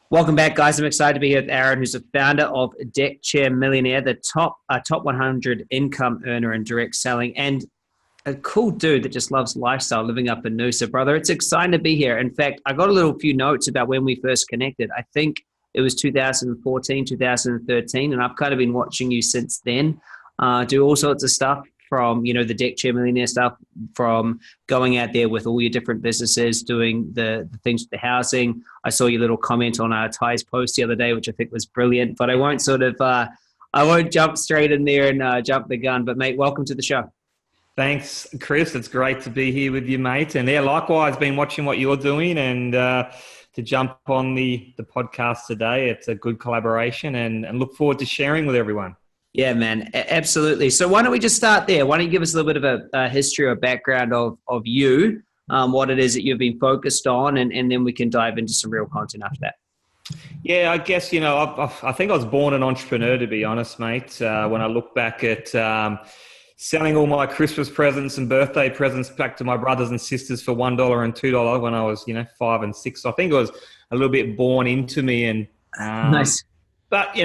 Welcome back, guys. I'm excited to be here with Aaron, who's the founder of Deck Chair Millionaire, the top 100 income earner in direct selling, and a cool dude that just loves lifestyle, living up in Noosa, brother. It's exciting to be here. In fact, I got a little few notes about when we first connected. I think it was 2014, 2013, and I've kind of been watching you since then. Do all sorts of stuff from, the Deck Chair Millionaire stuff, from going out there with all your different businesses, doing the things with the housing. I saw your little comment on Ty's post the other day, which I think was brilliant, but I won't jump straight in there and jump the gun. But mate, welcome to the show. Thanks, Chris. It's great to be here with you, mate. And yeah, likewise, been watching what you're doing, and to jump on the podcast today. It's a good collaboration, and look forward to sharing with everyone. Yeah, man, absolutely. So why don't we just start there? Why don't you give us a little bit of a history or background of you, what it is that you've been focused on, and then we can dive into some real content after that. Yeah, I guess, I think I was born an entrepreneur, to be honest, mate. When I look back at selling all my Christmas presents and birthday presents back to my brothers and sisters for $1 and $2 when I was, 5 and 6. So I think it was a little bit born into me. And nice. But,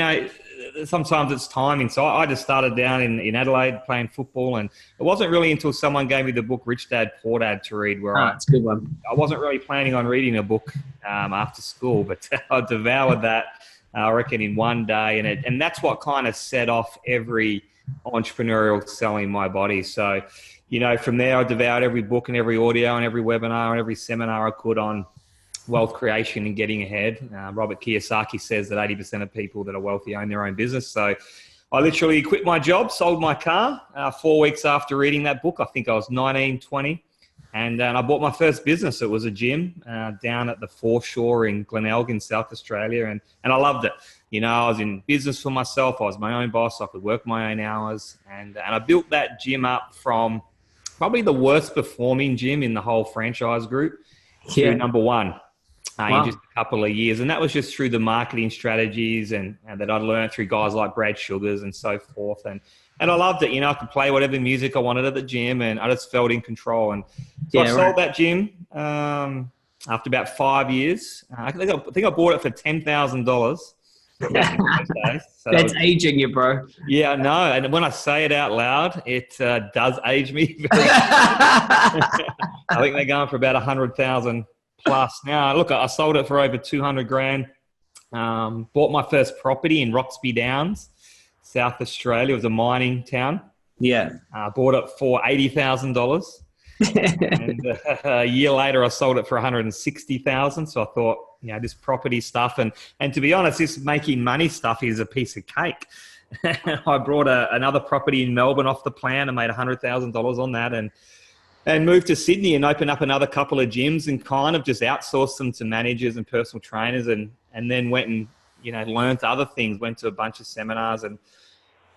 sometimes it's timing. So I just started down in Adelaide playing football, and it wasn't really until someone gave me the book Rich Dad, Poor Dad to read where it's a good one. I wasn't really planning on reading a book after school, but I devoured that, I reckon, in one day. And that's what kind of set off every entrepreneurial selling my body. So, from there I devoured every book and every audio and every webinar and every seminar I could on wealth creation and getting ahead. Robert Kiyosaki says that 80% of people that are wealthy own their own business. So I literally quit my job, sold my car 4 weeks after reading that book. I think I was 19, 20. And I bought my first business. It was a gym down at the foreshore in Glenelg in South Australia. And I loved it. I was in business for myself. I was my own boss. I could work my own hours. And I built that gym up from probably the worst performing gym in the whole franchise group to number one. In just a couple of years. And that was just through the marketing strategies and that I learned through guys like Brad Sugars and so forth. And I loved it. I could play whatever music I wanted at the gym, and I just felt in control. And so I sold that gym after about 5 years. I think I bought it for $10,000. So that's aging you, bro. Yeah, no. And when I say it out loud, it does age me. I think they're going for about 100,000 plus now. Look, I sold it for over 200 grand. Bought my first property in Roxby Downs, South Australia. It was a mining town. Yeah. Bought it for $80,000. And a year later, I sold it for $160,000. So I thought, this property stuff and to be honest, this making money stuff is a piece of cake. I brought another property in Melbourne off the plan and made $100,000 on that, and moved to Sydney and opened up another couple of gyms and kind of just outsourced them to managers and personal trainers, and then went and learned other things, went to a bunch of seminars, and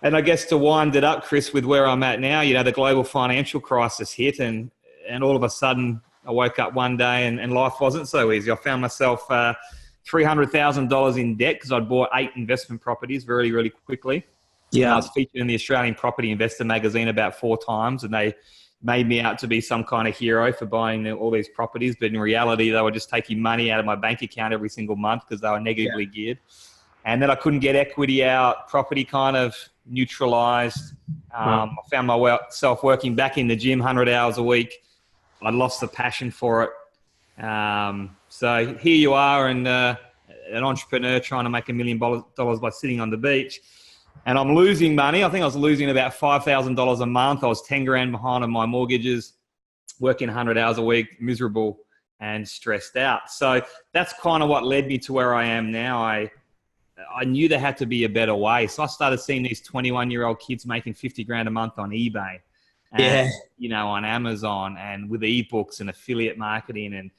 I guess to wind it up, Chris, with where I'm at now, the global financial crisis hit, and all of a sudden I woke up one day and life wasn't so easy. I found myself $300,000 in debt because I'd bought 8 investment properties really, really quickly. Yeah, I was featured in the Australian Property Investor magazine about 4 times, and they made me out to be some kind of hero for buying all these properties. But in reality, they were just taking money out of my bank account every single month because they were negatively geared. And then I couldn't get equity out. Property kind of neutralized. I found myself working back in the gym 100 hours a week. I lost the passion for it. So here you are, and an entrepreneur trying to make $1 million by sitting on the beach. And I'm losing money. I think I was losing about $5,000 a month. I was 10 grand behind on my mortgages, working 100 hours a week, miserable and stressed out. So that's kind of what led me to where I am now. I knew there had to be a better way. So I started seeing these 21-year-old kids making 50 grand a month on eBay. And, on Amazon, and with ebooks and affiliate marketing.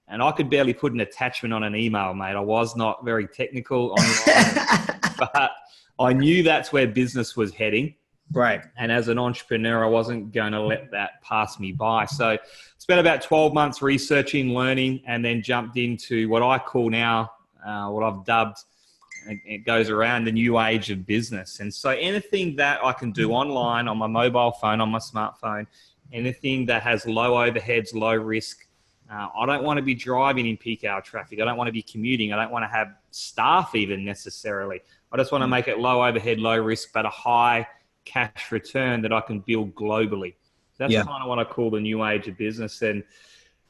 And I could barely put an attachment on an email, mate. I was not very technical online, but I knew that's where business was heading. Right. And as an entrepreneur, I wasn't going to let that pass me by. So spent about 12 months researching, learning, and then jumped into what I call now, what I've dubbed, it goes around, the new age of business. And so anything that I can do online, on my mobile phone, on my smartphone, anything that has low overheads, low risk, I don't want to be driving in peak hour traffic. I don't want to be commuting. I don't want to have staff even necessarily. I just want to make it low overhead, low risk, but a high cash return that I can build globally. That's kind of what I call the new age of business. And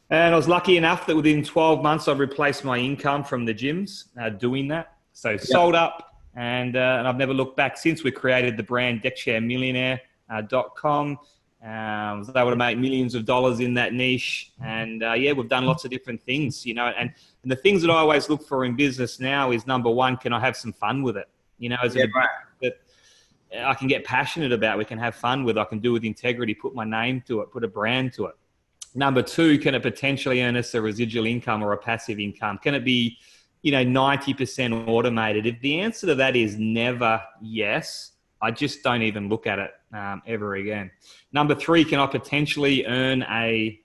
I was lucky enough that within 12 months, I've replaced my income from the gyms doing that. So sold up, and I've never looked back since we created the brand Deck Chair Millionaire.com. I was able to make millions of dollars in that niche. And we've done lots of different things, you know, and the things that I always look for in business now is, number one, can I have some fun with it? You know, is it that I can get passionate about, we can have fun with, I can do with integrity, put my name to it, put a brand to it. Number two, can it potentially earn us a residual income or a passive income? Can it be, you know, 90% automated? If the answer to that is never yes, I just don't even look at it ever again. Number three, can I potentially earn a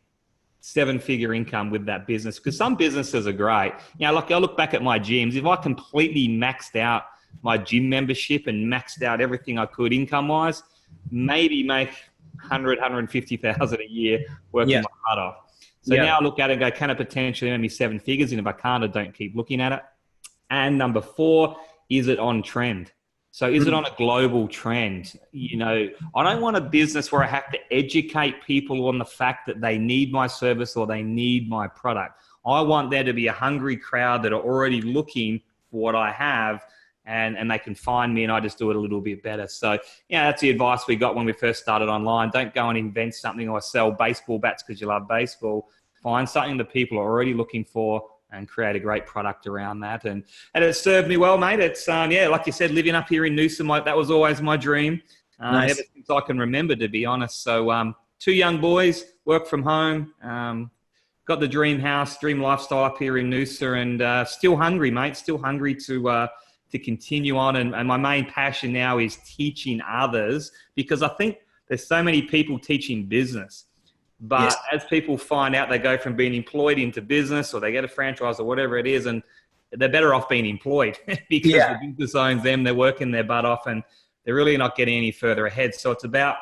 7-figure income with that business? Because some businesses are great. You know, like I look back at my gyms, if I completely maxed out my gym membership and maxed out everything I could income-wise, maybe make 150,000 a year working my butt off. So now I look at it and go, can I potentially earn me 7 figures? And if I can't, I don't keep looking at it. And number four, is it on trend? So is it on a global trend? You know, I don't want a business where I have to educate people on the fact that they need my service or they need my product. I want there to be a hungry crowd that are already looking for what I have, and they can find me, and I just do it a little bit better. So, yeah, that's the advice we got when we first started online. Don't go and invent something or sell baseball bats because you love baseball. Find something that people are already looking for and create a great product around that. And it served me well, mate. It's, like you said, living up here in Noosa, that was always my dream ever since I can remember, to be honest. So 2 young boys, work from home, got the dream house, dream lifestyle up here in Noosa, and still hungry, mate, still hungry to continue on. And my main passion now is teaching others, because I think there's so many people teaching business. But as people find out, they go from being employed into business, or they get a franchise or whatever it is, and they're better off being employed because the business owns them, they're working their butt off, and they're really not getting any further ahead. So it's about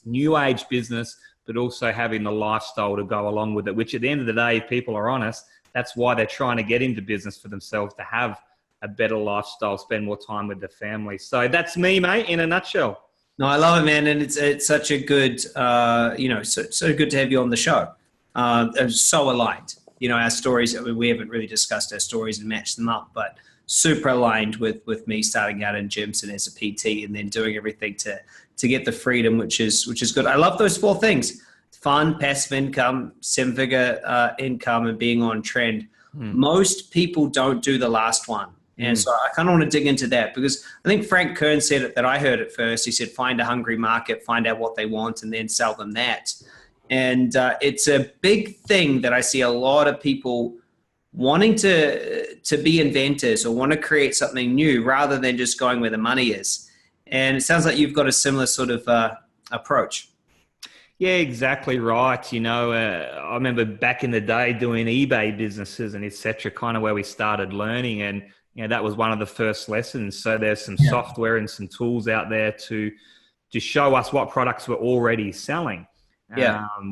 new age business, but also having the lifestyle to go along with it, which at the end of the day, if people are honest, that's why they're trying to get into business for themselves, to have a better lifestyle, spend more time with their family. So that's me, mate, in a nutshell. No, I love it, man. And it's such a good, so good to have you on the show. So aligned, you know, our stories, we haven't really discussed our stories and matched them up, but super aligned with me starting out in gyms and as a PT, and then doing everything to get the freedom, which is good. I love those 4 things: fun, passive income, 7-figure income, and being on trend. Most people don't do the last one. And so I kind of want to dig into that, because I think Frank Kern said it, that I heard it first. He said, find a hungry market, find out what they want, and then sell them that. And it's a big thing that I see a lot of people wanting to be inventors or want to create something new rather than just going where the money is. And it sounds like you've got a similar sort of approach. Yeah, exactly right. You know, I remember back in the day doing eBay businesses and et cetera, kind of where we started learning. And you know, that was one of the first lessons. So there's some software and some tools out there to show us what products we're already selling.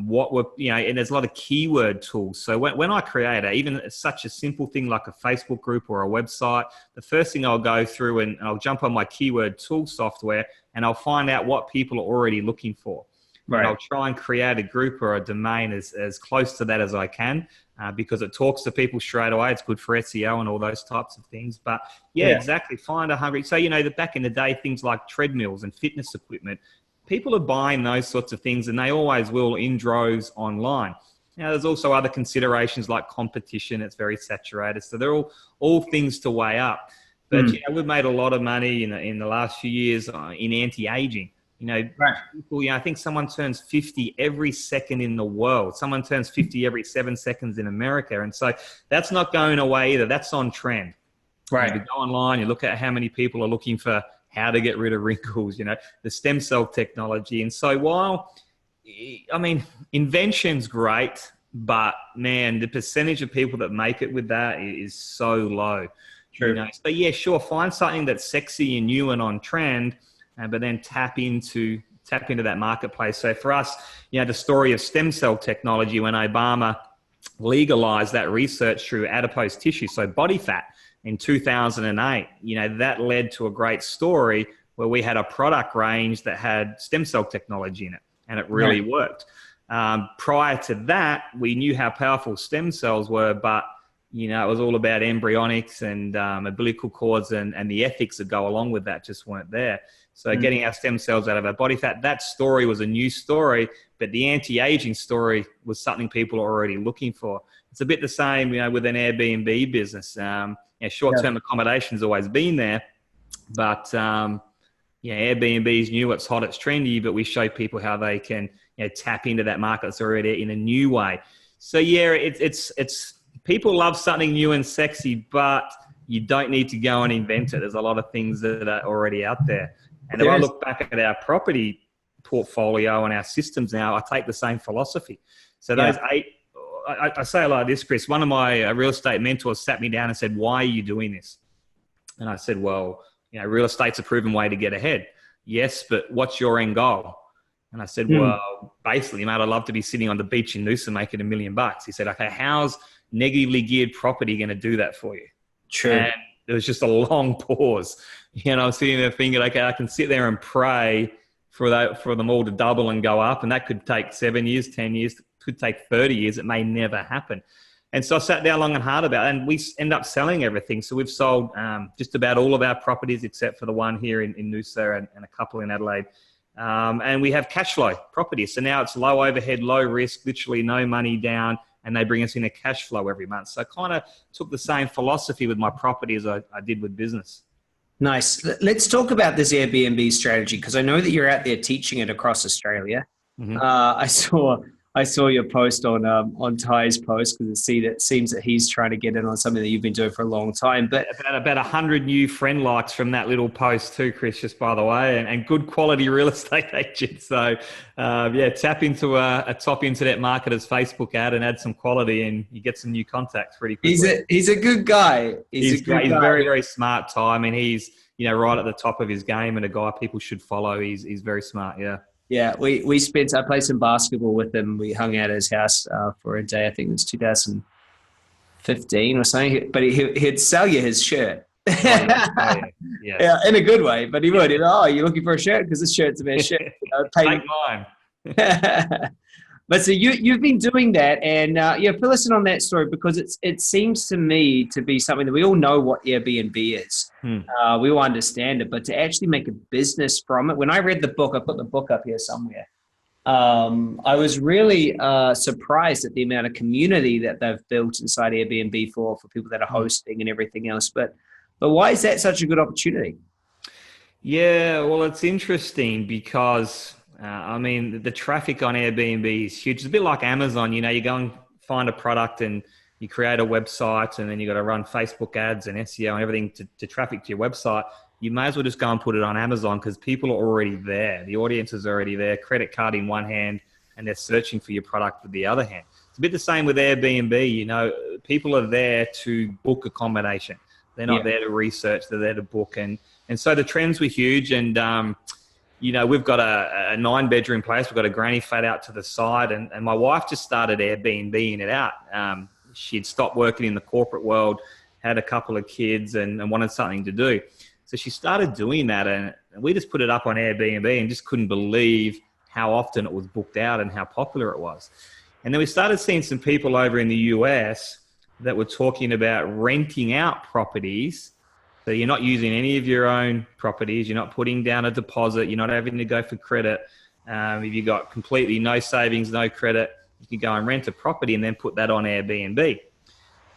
What were, you know, and there's a lot of keyword tools. So when I create even such a simple thing like a Facebook group or a website, the first thing I'll go through and I'll jump on my keyword tool software, and I'll find out what people are already looking for. Right. And I'll try and create a group or a domain as close to that as I can. Because it talks to people straight away. It's good for SEO and all those types of things. But exactly. Find a hungry. So, you know, back in the day, things like treadmills and fitness equipment, people are buying those sorts of things, and they always will in droves online. Now, there's also other considerations like competition. It's very saturated. So they're all things to weigh up. But, you know, we've made a lot of money in the last few years in anti-aging. You know, people, I think someone turns 50 every second in the world. Someone turns 50 every 7 seconds in America. And so that's not going away either. That's on trend. Right. You go online, you look at how many people are looking for how to get rid of wrinkles, you know, the stem cell technology. And so while, I mean, invention's great, but man, the percentage of people that make it with that is so low. True. You know? So yeah, sure, find something that's sexy and new and on trend, but then tap into that marketplace. So for us, you know, the story of stem cell technology, when Obama legalized that research through adipose tissue, so body fat, in 2008, that led to a great story where we had a product range that had stem cell technology in it, and it really worked. Prior to that, we knew how powerful stem cells were, but it was all about embryonics and umbilical cords, and the ethics that go along with that just weren't there. So getting our stem cells out of our body fat, that story was a new story, but the anti-aging story was something people are already looking for. It's a bit the same, with an Airbnb business. Short-term accommodation's always been there, but Airbnb's new, it's hot, it's trendy, but we show people how they can tap into that market that's already in a new way. So it's people love something new and sexy, but you don't need to go and invent it. There's a lot of things that are already out there. And if I look back at our property portfolio and our systems now, I take the same philosophy. So those 8, I say a lot of this, Chris. One of my real estate mentors sat me down and said, "Why are you doing this?" And I said, "Well, real estate's a proven way to get ahead." "Yes, but what's your end goal?" And I said, "Well, basically, mate, I'd love to be sitting on the beach in Noosa making $1 million." He said, "Okay, how's negatively geared property going to do that for you?" True. And there was just a long pause. I'm sitting there thinking, okay, I can sit there and pray for them all to double and go up, and that could take 7 years, 10 years, could take 30 years. It may never happen. And so I sat down long and hard about it, and we end up selling everything. So we've sold just about all of our properties except for the one here in Noosa and a couple in Adelaide. And we have cash flow properties. So now it's low overhead, low risk, literally no money down, and they bring us in a cash flow every month. So I kind of took the same philosophy with my property as I did with business. Nice. Let's talk about this Airbnb strategy, because I know that you're out there teaching it across Australia. Mm-hmm. I saw your post on Ty's post, because it seems that he's trying to get in on something that you've been doing for a long time. But about 100 new friend likes from that little post too, Chris, just by the way, and good quality real estate agents. So tap into a top internet marketer's Facebook ad and add some quality, and you get some new contacts pretty quickly. He's a good guy. He's very, very smart, Ty. I mean, he's right at the top of his game, and a guy people should follow. He's very smart. Yeah. Yeah, I played some basketball with him. We hung out at his house for a day. I think it was 2015 or something. But he'd sell you his shirt. Yeah, in a good way. But he would. You're looking for a shirt? Because this shirt's a best shirt. Take mine. But so you've been doing that, and fill us in on that story, because it seems to me to be something that we all know what Airbnb is. We all understand it, but to actually make a business from it. When I read the book, I put the book up here somewhere. I was really surprised at the amount of community that they've built inside Airbnb for people that are hosting and everything else. But why is that such a good opportunity? Yeah, well, it's interesting because the traffic on Airbnb is huge. It's a bit like Amazon. You go and find a product and you create a website, and then you got to run Facebook ads and SEO and everything to traffic to your website. You may as well just go and put it on Amazon, because people are already there. The audience is already there, credit card in one hand, and they're searching for your product with the other hand. It's a bit the same with Airbnb. People are there to book accommodation. They're not there to research. They're there to book. And so the trends were huge. And, we've got a 9-bedroom place. We've got a granny flat out to the side. And my wife just started Airbnb-ing it out. She'd stopped working in the corporate world, had a couple of kids, and wanted something to do. So she started doing that, and we just put it up on Airbnb and just couldn't believe how often it was booked out and how popular it was. And then we started seeing some people over in the US that were talking about renting out properties. So you're not using any of your own properties. You're not putting down a deposit. You're not having to go for credit. If you've got completely no savings, no credit, you can go and rent a property and then put that on Airbnb.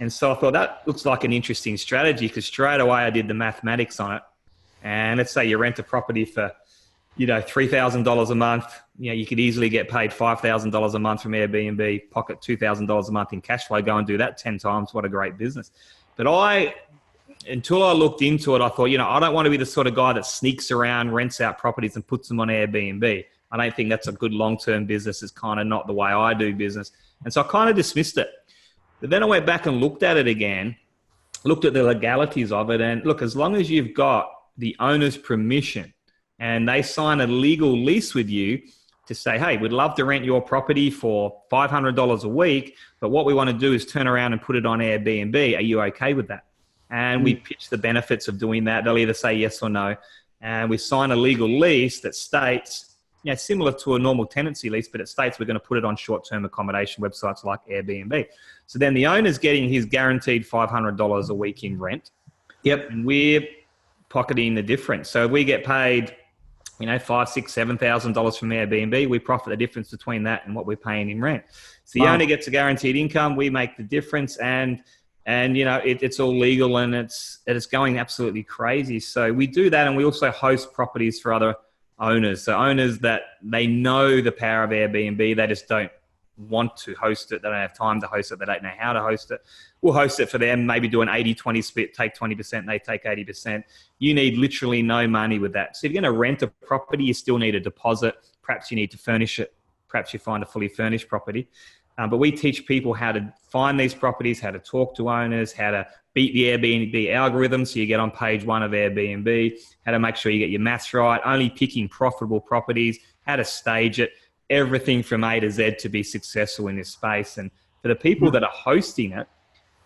And so I thought that looks like an interesting strategy, because straight away I did the mathematics on it. And let's say you rent a property for, $3,000 a month. You could easily get paid $5,000 a month from Airbnb, pocket $2,000 a month in cash flow, go and do that 10 times. What a great business. But until I looked into it, I thought, I don't want to be the sort of guy that sneaks around, rents out properties and puts them on Airbnb. I don't think that's a good long-term business. It's kind of not the way I do business. And so I kind of dismissed it. But then I went back and looked at it again, looked at the legalities of it. And look, as long as you've got the owner's permission and they sign a legal lease with you, to say, hey, we'd love to rent your property for $500 a week, but what we want to do is turn around and put it on Airbnb. Are you okay with that? And we pitch the benefits of doing that. They'll either say yes or no. And we sign a legal lease that states, similar to a normal tenancy lease, but it states we're going to put it on short-term accommodation websites like Airbnb. So then the owner's getting his guaranteed $500 a week in rent. Yep. And we're pocketing the difference. So if we get paid, $5,000, $6,000, $7,000 from Airbnb, we profit the difference between that and what we're paying in rent. So the owner gets a guaranteed income, we make the difference, and it's all legal, and it's going absolutely crazy. So we do that, and we also host properties for other owners. So owners that they know the power of Airbnb, they just don't want to host it. They don't have time to host it. They don't know how to host it. We'll host it for them, maybe do an 80-20 split, take 20%, they take 80%. You need literally no money with that. So if you're going to rent a property, you still need a deposit. Perhaps you need to furnish it. Perhaps you find a fully furnished property. But we teach people how to find these properties, how to talk to owners, how to beat the Airbnb algorithm so you get on page 1 of Airbnb, how to make sure you get your maths right, only picking profitable properties, how to stage it, everything from A to Z to be successful in this space. And for the people that are hosting it,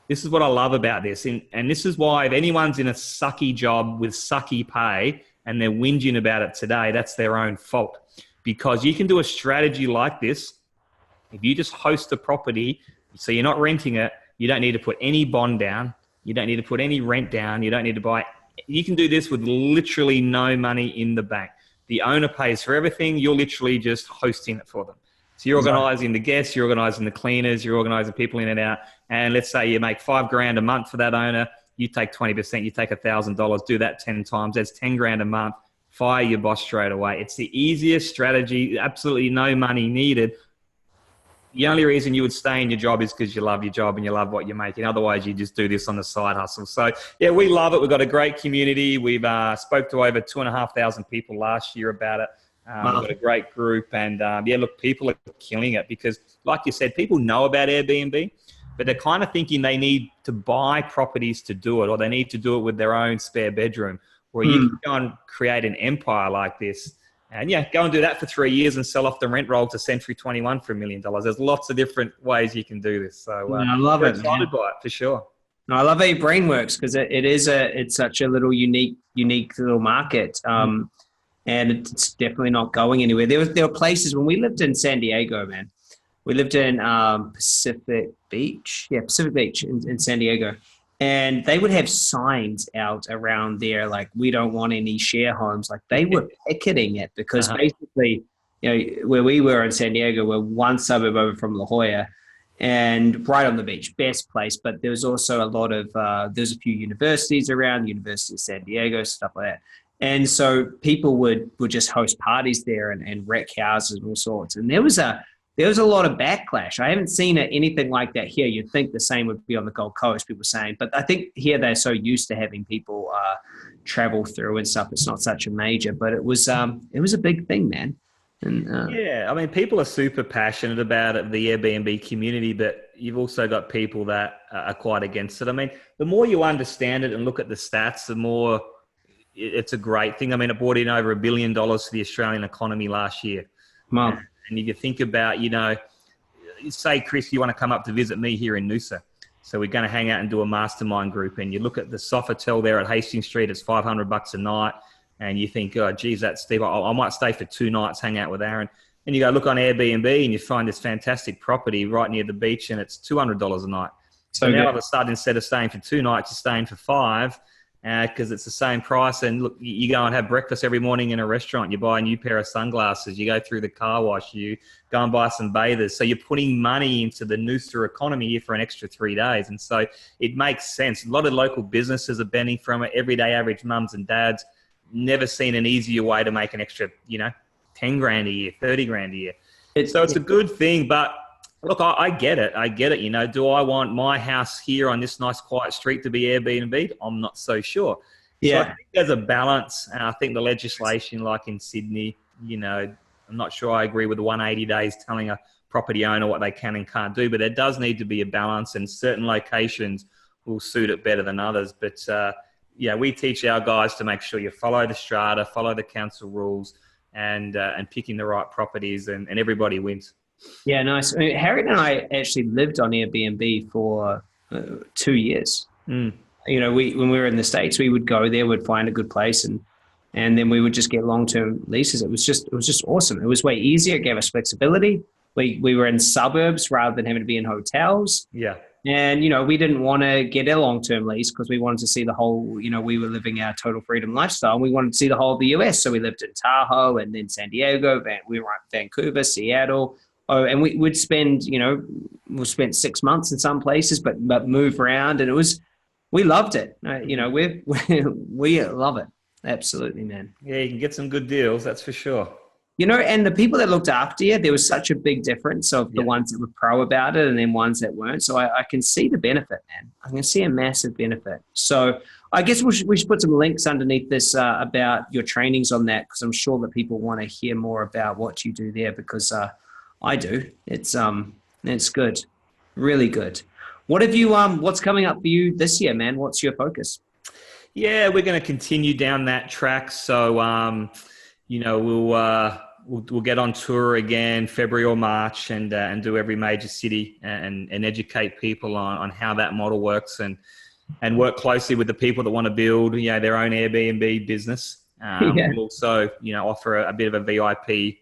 this is what I love about this. And this is why if anyone's in a sucky job with sucky pay and they're whinging about it today, that's their own fault. Because you can do a strategy like this. If you just host a property, so you're not renting it, you don't need to put any bond down. You don't need to put any rent down. You don't need to buy. You can do this with literally no money in the bank. The owner pays for everything. You're literally just hosting it for them. So you're organising the guests, you're organising the cleaners, you're organising people in and out. And let's say you make $5,000 a month for that owner. You take 20%, you take $1,000, do that 10 times. That's $10,000 a month. Fire your boss straight away. It's the easiest strategy. Absolutely no money needed. The only reason you would stay in your job is because you love your job and you love what you're making. Otherwise, you just do this on the side hustle. So, yeah, we love it. We've got a great community. We've spoke to over 2,500 people last year about it. We've got a great group. And, look, people are killing it because, like you said, people know about Airbnb, but they're kind of thinking they need to buy properties to do it, or they need to do it with their own spare bedroom, where you can go and create an empire like this. And go and do that for 3 years and sell off the rent roll to Century 21 for $1 million. There's lots of different ways you can do this. So I love it. Excited by it for sure. No, I love how your brain works because it's such a little unique little market. And it's definitely not going anywhere. There were places when we lived in San Diego, man. We lived in Pacific Beach. Yeah, Pacific Beach in San Diego. And they would have signs out around there like, we don't want any share homes. Like they were picketing it because basically, where we were in San Diego, we're one suburb over from La Jolla and right on the beach, best place. But there was also a lot of, there's a few universities around, University of San Diego, stuff like that. And so people would just host parties there and wreck houses and all sorts. And there was a lot of backlash. I haven't seen anything like that here. You'd think the same would be on the Gold Coast, people saying. But I think here they're so used to having people travel through and stuff. It's not such a major, but it was a big thing, man. And people are super passionate about it, the Airbnb community, but you've also got people that are quite against it. I mean, the more you understand it and look at the stats, the more it's a great thing. I mean, it brought in over $1 billion to the Australian economy last year. Wow. And if you think about, say, Chris, you want to come up to visit me here in Noosa. So we're going to hang out and do a mastermind group. And you look at the Sofitel there at Hastings Street, it's $500 a night. And you think, oh, geez, that's steep. I might stay for 2 nights, hang out with Aaron. And you go look on Airbnb and you find this fantastic property right near the beach and it's $200 a night. So now all of a sudden, instead of staying for 2 nights, you're staying for 5. Because it's the same price. And look, you go and have breakfast every morning in a restaurant. You buy a new pair of sunglasses. You go through the car wash. You go and buy some bathers. So you're putting money into the Noosa economy here for an extra 3 days. And so it makes sense. A lot of local businesses are benefiting from it. Everyday average mums and dads never seen an easier way to make an extra, $10,000 a year, $30,000 a year. So it's a good thing, but look, I get it. Do I want my house here on this nice quiet street to be Airbnb? I'm not so sure. Yeah. So I think there's a balance. And I think the legislation, like in Sydney, I'm not sure I agree with the 180 days telling a property owner what they can and can't do, but there does need to be a balance, and certain locations will suit it better than others. But we teach our guys to make sure you follow the strata, follow the council rules, and picking the right properties, and everybody wins. Yeah, nice. I mean, Harriet and I actually lived on Airbnb for 2 years. Mm. You know, when we were in the States, we would go there, would find a good place, and then we would just get long-term leases. It was just awesome. It was way easier. It gave us flexibility. We were in suburbs rather than having to be in hotels. Yeah. And, you know, we didn't want to get a long-term lease because we wanted to see the whole, you know, we were living our total freedom lifestyle. And we wanted to see the whole of the US. So we lived in Tahoe and then San Diego, we were in Vancouver, Seattle. Oh, and we'd spend, you know, we'll spend 6 months in some places, but move around. And we loved it. You know, we love it. Absolutely, man. Yeah, you can get some good deals, that's for sure. You know, and the people that looked after you, there was such a big difference of the ones that were pro about it and then ones that weren't. So I can see the benefit, man. I can see a massive benefit. So I guess we should put some links underneath this about your trainings on that, because I'm sure that people want to hear more about what you do there, because I do. It's good, really good. What have you? What's coming up for you this year, man? What's your focus? Yeah, we're going to continue down that track. So, you know, we'll get on tour again February or March and do every major city and educate people on how that model works and work closely with the people that want to build, you know, their own Airbnb business. We'll also, you know, offer a bit of a VIP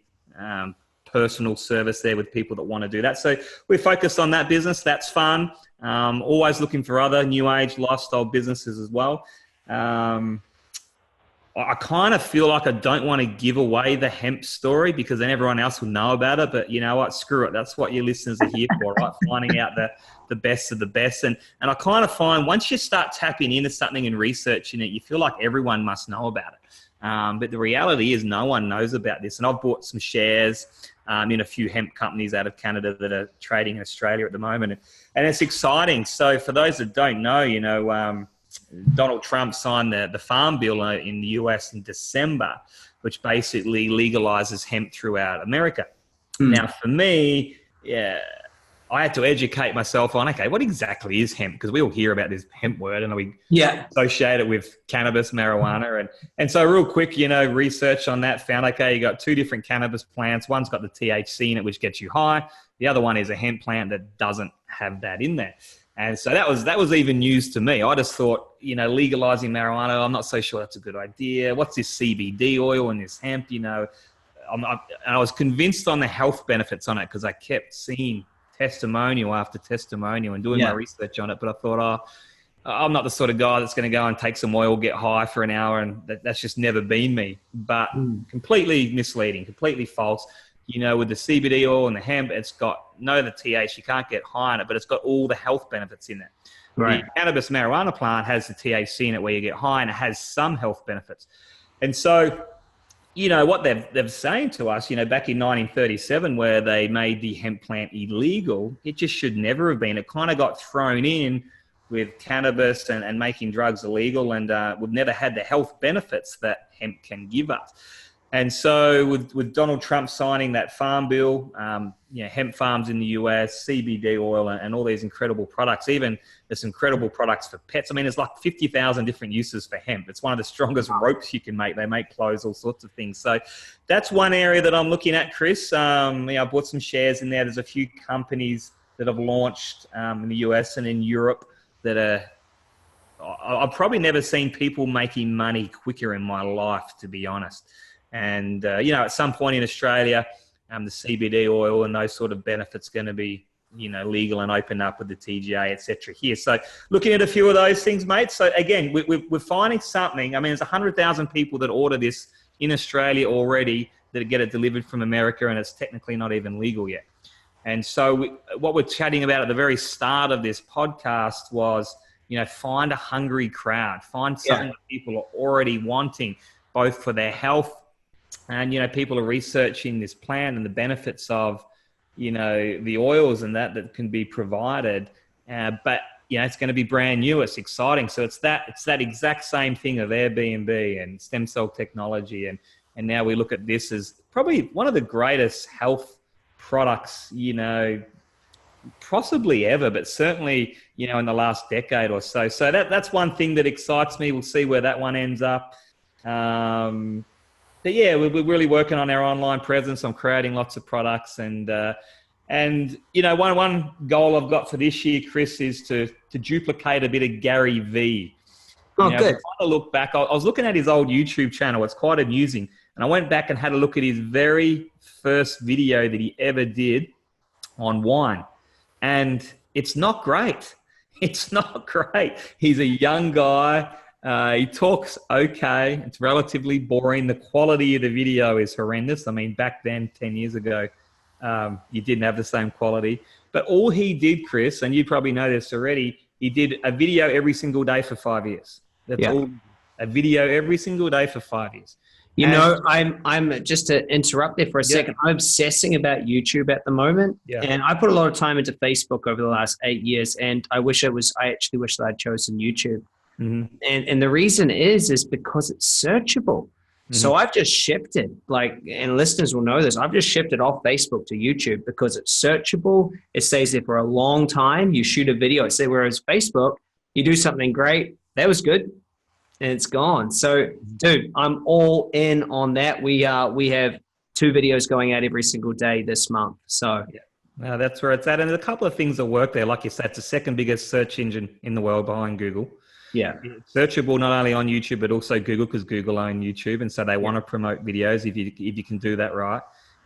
personal service there with people that want to do that. So we're focused on that business. That's fun. Always looking for other new age lifestyle businesses as well. I kind of feel like I don't want to give away the hemp story because then everyone else will know about it. But you know what? Screw it. That's what your listeners are here for, right? Finding out the best of the best. And I kind of find once you start tapping into something and researching it, you feel like everyone must know about it. But the reality is no one knows about this. And I've bought some shares in a few hemp companies out of Canada that are trading in Australia at the moment. And it's exciting. So for those that don't know, you know, Donald Trump signed the farm bill in the US in December, which basically legalizes hemp throughout America. Now, for me, I had to educate myself on, okay, what exactly is hemp? Because we all hear about this hemp word and we associate it with cannabis, marijuana. And so real quick, you know, research on that, found, okay, you got two different cannabis plants. One's got the THC in it, which gets you high. The other one is a hemp plant that doesn't have that in there. And so that was even news to me. I just thought, you know, legalizing marijuana, I'm not so sure that's a good idea. What's this CBD oil and this hemp, you know? And I was convinced on the health benefits on it because I kept seeing testimonial after testimonial and doing my research on it. But I thought, I'm not the sort of guy that's going to go and take some oil, get high for an hour, and that's just never been me. But completely misleading, completely false. You know, with the CBD oil and the hemp, it's got the THC, you can't get high on it, but it's got all the health benefits in it. Right. The cannabis marijuana plant has the THC in it where you get high, and it has some health benefits. And so, you know, what they're saying to us, you know, back in 1937 where they made the hemp plant illegal, it just should never have been. It kind of got thrown in with cannabis and making drugs illegal, and we've never had the health benefits that hemp can give us. And so with Donald Trump signing that farm bill, you know, hemp farms in the US, CBD oil, and all these incredible products, even there's incredible products for pets. I mean, there's like 50,000 different uses for hemp. It's one of the strongest ropes you can make. They make clothes, all sorts of things. So that's one area that I'm looking at, Chris. You know, I bought some shares in there. There's a few companies that have launched in the US and in Europe that I've probably never seen people making money quicker in my life, to be honest. And, you know, at some point in Australia, the CBD oil and those sort of benefits going to be, you know, legal and open up with the TGA, et cetera, here. So looking at a few of those things, mate. So again, we're finding something. I mean, there's 100,000 people that order this in Australia already that get it delivered from America, and it's technically not even legal yet. And so what we're chatting about at the very start of this podcast was, you know, find a hungry crowd, find something that people are already wanting, both for their health. And, you know, people are researching this plant and the benefits of, you know, the oils and that can be provided. But, you know, it's going to be brand new. It's exciting. So it's that exact same thing of Airbnb and stem cell technology. And now we look at this as probably one of the greatest health products, you know, possibly ever, but certainly, you know, in the last decade or so. So that's one thing that excites me. We'll see where that one ends up. yeah, we're really working on our online presence. I'm creating lots of products, and you know, one goal I've got for this year, Chris, is to duplicate a bit of Gary V. Oh, You know, good. if I look back, I was looking at his old YouTube channel. It's quite amusing. And I went back and had a look at his very first video that he ever did on wine. And it's not great. It's not great. He's a young guy. He talks okay. It's relatively boring. The quality of the video is horrendous. I mean, back then, 10 years ago, you didn't have the same quality. But all he did, Chris, and you probably know this already, he did a video every single day for 5 years. That's all. A video every single day for 5 years. You know, I'm just to interrupt there for a second. I'm obsessing about YouTube at the moment, and I put a lot of time into Facebook over the last 8 years. And I actually wish that I'd chosen YouTube. Mm-hmm. And the reason is because it's searchable. Mm-hmm. So I've just shifted, and listeners will know this. I've just shifted off Facebook to YouTube because it's searchable. It stays there for a long time. You shoot a video, whereas Facebook, you do something great. That was good. And it's gone. So, dude, I'm all in on that. We have 2 videos going out every single day this month. So, that's where it's at. And there's a couple of things that work there. Like you said, it's the second biggest search engine in the world behind Google. Yeah. It's searchable not only on YouTube, but also Google, because Google own YouTube. And so they want to promote videos if you can do that right.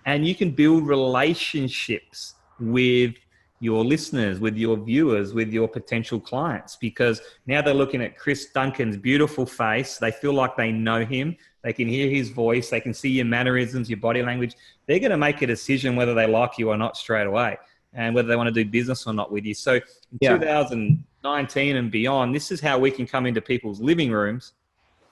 And you can build relationships with your listeners, with your viewers, with your potential clients, because now they're looking at Chris Duncan's beautiful face. They feel like they know him. They can hear his voice. They can see your mannerisms, your body language. They're going to make a decision whether they like you or not straight away, and whether they want to do business or not with you. So in 2019 and beyond, this is how we can come into people's living rooms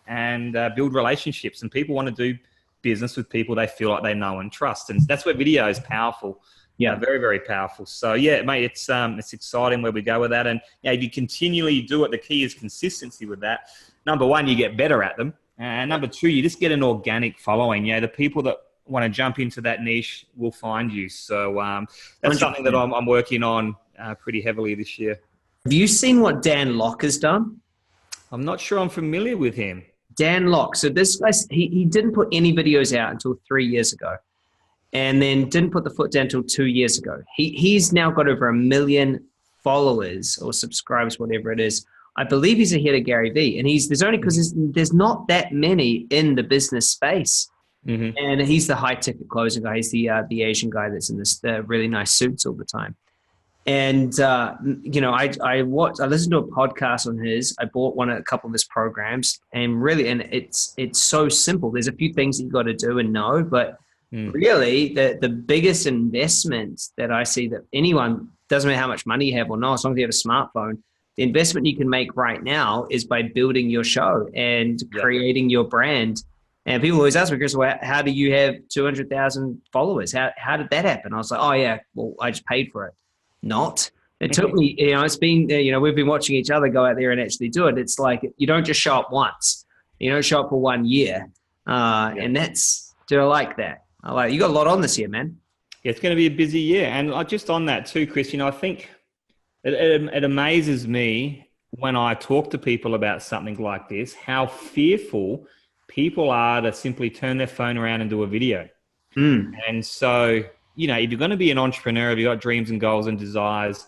and build relationships. And people want to do business with people they feel like they know and trust. And that's where video is powerful. Yeah, very, very powerful. So yeah, mate, it's exciting where we go with that. And if you continually do it, the key is consistency with that. Number one, you get better at them. And number two, you just get an organic following. The people that want to jump into that niche will find you. So that's 100%. Something that I'm working on pretty heavily this year. Have you seen what Dan Locke has done? I'm not sure I'm familiar with him. Dan Locke. So this guy, he didn't put any videos out until 3 years ago. And then didn't put the foot down until 2 years ago. He's now got over 1 million followers or subscribers, whatever it is. I believe he's ahead of Gary Vee. And there's not that many in the business space. Mm-hmm. And he's the high ticket closing guy. He's the Asian guy that's in the really nice suits all the time. And I listened to a podcast on his. I bought a couple of his programs, and it's so simple. There's a few things that you got to do and know, but really, the biggest investment that I see that anyone, doesn't matter how much money you have or not, as long as you have a smartphone, the investment you can make right now is by building your show and creating your brand. And people always ask me, Chris, well, how do you have 200,000 followers? How did that happen? I was like, oh yeah, well, I just paid for it. Not. It took me, it's been, we've been watching each other go out there and actually do it. It's like, you don't just show up once. You don't show up for 1 year. And that's, I like that. You got a lot on this year, man. Yeah, it's going to be a busy year. And just on that too, Chris, I think it amazes me when I talk to people about something like this, how fearful people are to simply turn their phone around and do a video. And so, if you're going to be an entrepreneur, if you've got dreams and goals and desires,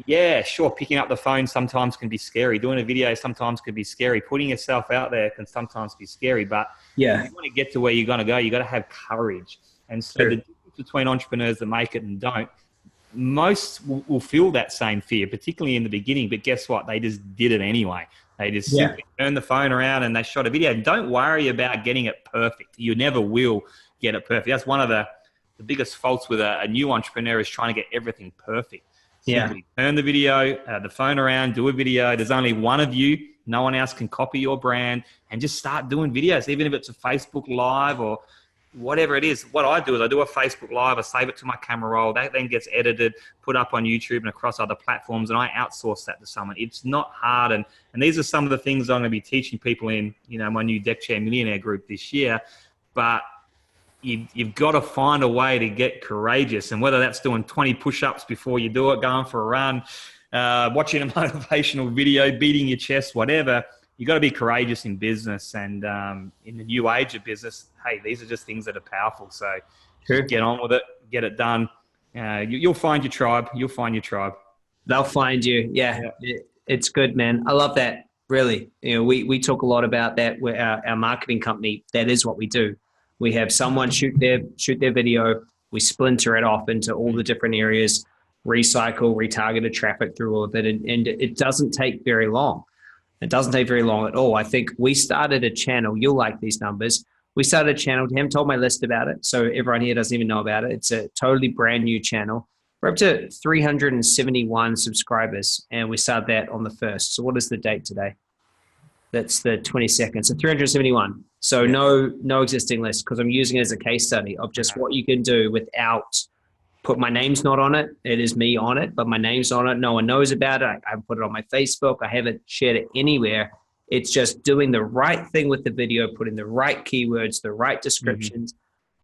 yeah, sure, picking up the phone sometimes can be scary. Doing a video sometimes can be scary. Putting yourself out there can sometimes be scary. But if you want to get to where you're going to go, you got to have courage. And so the difference between entrepreneurs that make it and don't, most will feel that same fear, particularly in the beginning. But guess what? They just did it anyway. They just simply turned the phone around and they shot a video. Don't worry about getting it perfect. You never will get it perfect. That's one of the biggest faults with a new entrepreneur, is trying to get everything perfect. Simply turn the video, the phone around, do a video. There's only one of you. No one else can copy your brand, and just start doing videos, even if it's a Facebook Live or whatever it is. What I do is I do a Facebook Live, I save it to my camera roll. That then gets edited, put up on YouTube and across other platforms, and I outsource that to someone. It's not hard. And these are some of the things I'm going to be teaching people in, my new Deck Chair Millionaire group this year. But you've got to find a way to get courageous, and whether that's doing 20 push-ups before you do it, going for a run, watching a motivational video, beating your chest, whatever, you got to be courageous in business, and in the new age of business, hey, these are just things that are powerful. So just get on with it, get it done. You'll find your tribe. You'll find your tribe. They'll find you. Yeah. It's good, man. I love that. Really. We talk a lot about that with our marketing company. That is what we do. We have someone shoot their video. We splinter it off into all the different areas, recycle, retargeted traffic through all of it. And it doesn't take very long. It doesn't take very long at all. I think we started a channel. You'll like these numbers. We started a channel. Haven't told my list about it, so everyone here doesn't even know about it. It's a totally brand new channel. We're up to 371 subscribers, and we started that on the 1st. So what is the date today? That's the 22nd. So 371. So no existing list, because I'm using it as a case study of just what you can do without my name's not on it. It is me on it, but my name's on it. No one knows about it. I haven't put it on my Facebook. I haven't shared it anywhere. It's just doing the right thing with the video, putting the right keywords, the right descriptions,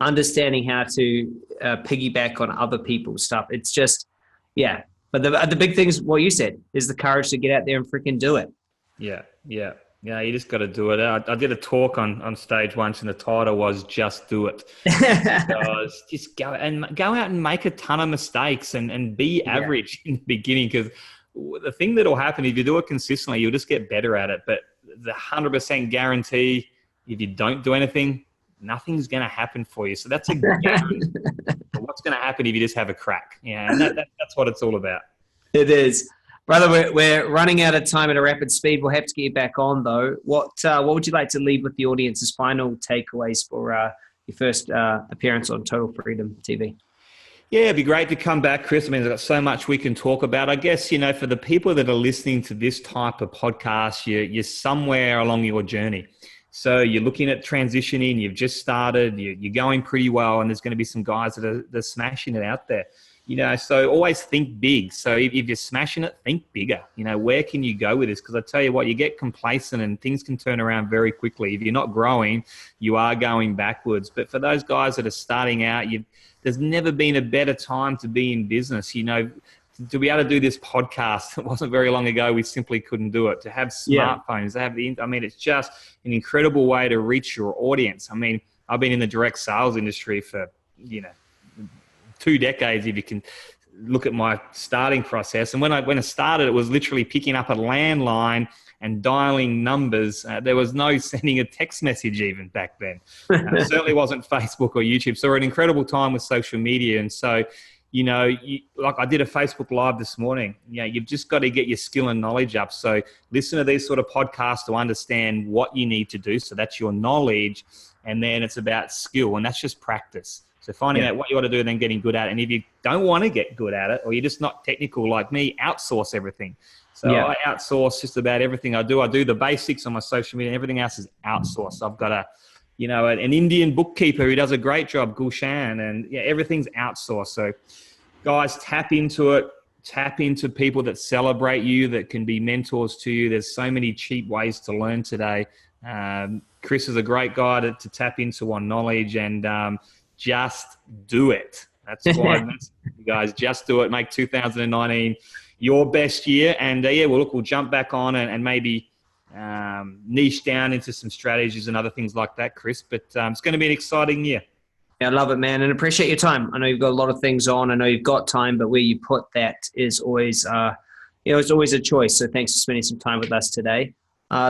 understanding how to piggyback on other people's stuff. It's just, yeah. But the big thing is what you said, is the courage to get out there and freaking do it. Yeah. You just got to do it. I did a talk on stage once, and the title was "Just Do It." Just go out and make a ton of mistakes and be average in the beginning, because the thing that'll happen if you do it consistently, you'll just get better at it. But the 100% guarantee, if you don't do anything, nothing's going to happen for you. So that's a guarantee. What's going to happen if you just have a crack? Yeah, and that's what it's all about. It is. Brother, we're running out of time at a rapid speed. We'll have to get you back on, though. What would you like to leave with the audience as final takeaways for your first appearance on Total Freedom TV? Yeah, it'd be great to come back, Chris. I mean, there's got so much we can talk about. I guess, for the people that are listening to this type of podcast, you're somewhere along your journey. So you're looking at transitioning, you've just started, you're going pretty well, and there's going to be some guys that are smashing it out there. So always think big. So if you're smashing it, think bigger. Where can you go with this? Because I tell you what, you get complacent and things can turn around very quickly. If you're not growing, you are going backwards. But for those guys that are starting out, there's never been a better time to be in business. To be able to do this podcast, it wasn't very long ago, we simply couldn't do it. To have smartphones, to have it's just an incredible way to reach your audience. I mean, I've been in the direct sales industry for, 2 decades, if you can look at my starting process. And when I started, it was literally picking up a landline and dialing numbers. There was no sending a text message even back then. It certainly wasn't Facebook or YouTube. So we're at an incredible time with social media. And so, like I did a Facebook Live this morning, you've just got to get your skill and knowledge up. So listen to these sort of podcasts to understand what you need to do. So that's your knowledge. And then it's about skill, and that's just practice. So finding out what you want to do and then getting good at it. And if you don't want to get good at it, or you're just not technical like me, outsource everything. So I outsource just about everything I do. I do the basics on my social media, and everything else is outsourced. I've got an Indian bookkeeper who does a great job, Gulshan, and everything's outsourced. So guys, tap into it. Tap into people that celebrate you, that can be mentors to you. There's so many cheap ways to learn today. Chris is a great guy to tap into on knowledge, and just do it. That's why, you guys, just do it. Make 2019 your best year. And we'll jump back on and maybe niche down into some strategies and other things like that, Chris. But it's going to be an exciting year. Yeah, I love it, man, and appreciate your time. I know you've got a lot of things on. I know you've got time, but where you put that is always, it's always a choice. So thanks for spending some time with us today.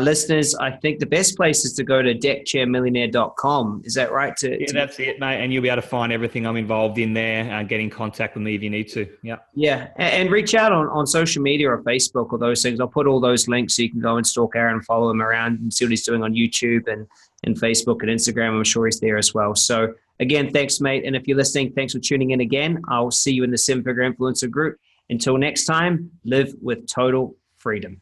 Listeners, I think the best place is to go to deckchairmillionaire.com. Is that right? That's it, mate. And you'll be able to find everything I'm involved in there. Get in contact with me if you need to. Yeah. Yeah. And reach out on social media or Facebook or those things. I'll put all those links so you can go and stalk Aaron, follow him around and see what he's doing on YouTube and Facebook and Instagram. I'm sure he's there as well. So again, thanks, mate. And if you're listening, thanks for tuning in again. I'll see you in the 7-Figure Influencer group. Until next time, live with total freedom.